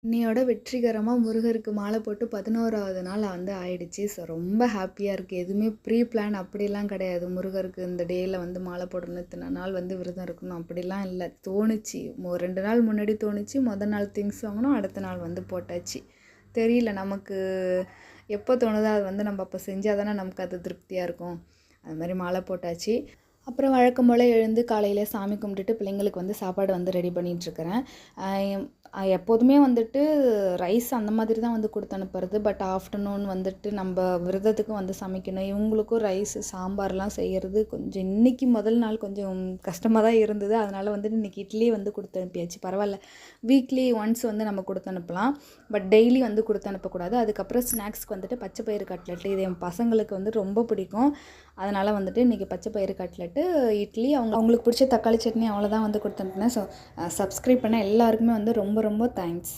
இன்னையோட வெற்றிகரமாக முருகருக்கு மாலை போட்டு 11வது நாள் வந்து ஆயிடுச்சு. ஸோ ரொம்ப ஹாப்பியாக இருக்குது. எதுவுமே ப்ரீ பிளான் அப்படிலாம் கிடையாது. முருகருக்கு இந்த டேயில் வந்து மாலை போடணும், இத்தனை நாள் வந்து விரதம் இருக்கணும் அப்படிலாம் இல்லை. தோணுச்சு, 2 நாள் முன்னாடி தோணுச்சு. மொதல் நாள் திங்ஸ் வாங்கினோம், அடுத்த நாள் வந்து போட்டாச்சு. தெரியல, நமக்கு எப்போ தோணுதோ அது வந்து நம்ம அப்போ செஞ்சால் தானே நமக்கு அது திருப்தியாக இருக்கும். அது மாதிரி மாலை போட்டாச்சு. அப்புறம் வழக்கம் போல் எழுந்து காலையில் சாமி கும்பிட்டுட்டு பிள்ளைங்களுக்கு வந்து சாப்பாடு வந்து ரெடி பண்ணிகிட்ருக்கிறேன். எப்போதுமே வந்துட்டு ரைஸ் அந்த மாதிரி தான் வந்து கொடுத்து அனுப்புறது. பட் ஆஃப்டர்நூன் வந்துட்டு நம்ம விரதத்துக்கும் வந்து சமைக்கணும். இவங்களுக்கும் ரைஸு சாம்பார்லாம் செய்கிறது கொஞ்சம் இன்றைக்கி முதல் நாள் கொஞ்சம் கஷ்டமாக தான் இருந்தது. அதனால் வந்துட்டு இன்றைக்கி இட்லி வந்து கொடுத்து அனுப்பியாச்சு. பரவாயில்ல, வீக்லி ஒன்ஸ் வந்து நம்ம கொடுத்து அனுப்பலாம், பட் டெய்லி வந்து கொடுத்து அனுப்பக்கூடாது. அதுக்கப்புறம் ஸ்நாக்ஸ்க்கு வந்துட்டு பச்சை பயிறு கட்லெட்டு, இது என் பசங்களுக்கு வந்து ரொம்ப பிடிக்கும். அதனால் வந்துட்டு இன்றைக்கி பச்சை பயிறு கட்லெட்டு, இட்லி, அவங்களுக்கு பிடிச்ச தக்காளி சட்னி, அவ்வளோதான் வந்து கொடுத்து அனுப்பினேன். ஸோ சப்ஸ்கிரைப் பண்ண எல்லாருக்குமே வந்து ரொம்ப ரொம்ப தேங்க்ஸ்.